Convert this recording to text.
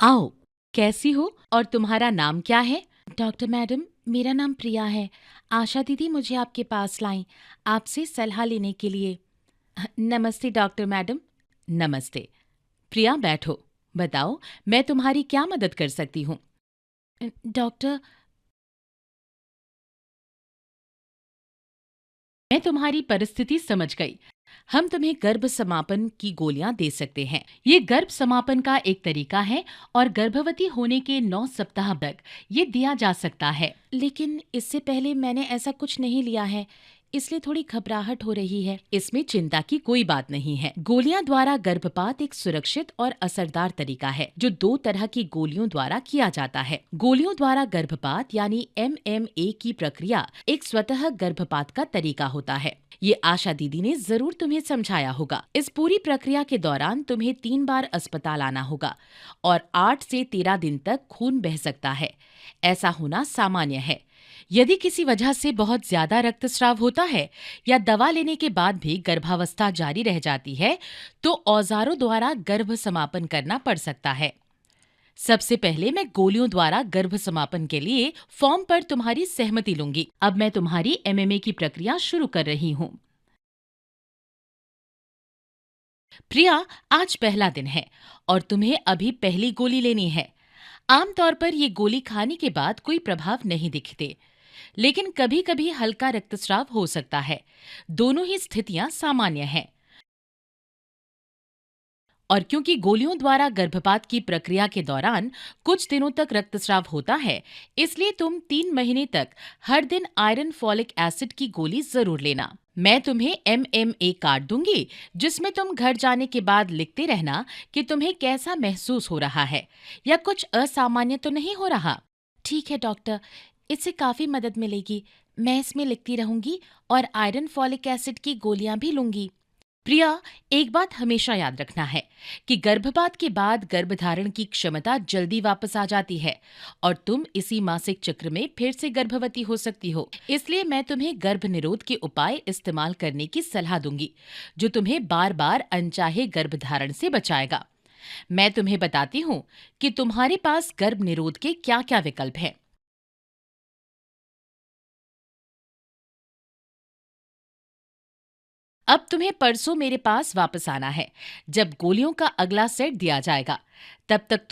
आओ, कैसी हो और तुम्हारा नाम क्या है? डॉक्टर मैडम, मेरा नाम प्रिया है। आशा दीदी मुझे आपके पास लाईं, आपसे सलाह लेने के लिए। नमस्ते डॉक्टर मैडम। नमस्ते। प्रिया बैठो। बताओ, मैं तुम्हारी क्या मदद कर सकती हूँ? डॉक्टर, मैं तुम्हारी परिस्थिति समझ गई। हम तुम्हें गर्भ समापन की गोलियां दे सकते हैं। ये गर्भ समापन का एक तरीका है और गर्भवती होने के 9 सप्ताह तक ये दिया जा सकता है। लेकिन इससे पहले मैंने ऐसा कुछ नहीं लिया है, इसलिए थोड़ी घबराहट हो रही है। इसमें चिंता की कोई बात नहीं है। गोलियां द्वारा गर्भपात एक सुरक्षित और असरदार तरीका है जो 2 तरह की गोलियों द्वारा किया जाता है। गोलियों द्वारा गर्भपात यानी MMA की प्रक्रिया एक स्वतः गर्भपात का तरीका होता है। ये आशा दीदी ने जरूर तुम्हें समझाया होगा। इस पूरी प्रक्रिया के दौरान तुम्हें 3 बार अस्पताल आना होगा और 8 से 13 दिन तक खून बह सकता है। ऐसा होना सामान्य है। यदि किसी वजह से बहुत ज्यादा रक्तस्राव होता है या दवा लेने के बाद भी गर्भावस्था जारी रह जाती है, तो औजारों द्वारा गर्भ समापन करना पड़ सकता है। सबसे पहले मैं गोलियों द्वारा गर्भ समापन के लिए फॉर्म पर तुम्हारी सहमति लूंगी। अब मैं तुम्हारी MMA की प्रक्रिया शुरू कर रही हूँ। प्रिया, आज पहला दिन है और तुम्हें अभी पहली गोली लेनी है। आमतौर पर ये गोली खाने के बाद कोई प्रभाव नहीं दिखते, लेकिन कभी-कभी हल्का रक्तस्राव हो सकता है। दोनों ही स्थितियां सामान्य हैं। और क्योंकि गोलियों द्वारा गर्भपात की प्रक्रिया के दौरान कुछ दिनों तक रक्तस्राव होता है, इसलिए तुम 3 महीने तक हर दिन आयरन फॉलिक एसिड की गोली जरूर लेना। मैं तुम्हें MMA कार्ड दूंगी, जिसमें तुम घर जाने के बाद लिखते रहना कि तुम्हें कैसा महसूस हो रहा है या कुछ असामान्य तो नहीं हो रहा। ठीक है डॉक्टर, इससे काफ़ी मदद मिलेगी। मैं इसमें लिखती रहूंगी और आयरन फॉलिक एसिड की गोलियां भी लूंगी। प्रिया, एक बात हमेशा याद रखना है कि गर्भपात के बाद गर्भधारण की क्षमता जल्दी वापस आ जाती है और तुम इसी मासिक चक्र में फिर से गर्भवती हो सकती हो। इसलिए मैं तुम्हें गर्भ निरोध के उपाय इस्तेमाल करने की सलाह दूंगी, जो तुम्हें बार बार अनचाहे गर्भधारण से बचाएगा। मैं तुम्हें बताती हूँ कि तुम्हारे पास गर्भ निरोध के क्या क्या विकल्प हैं। अब तुम्हें परसों मेरे पास वापस आना है, जब गोलियों का अगला सेट दिया जाएगा। तब तक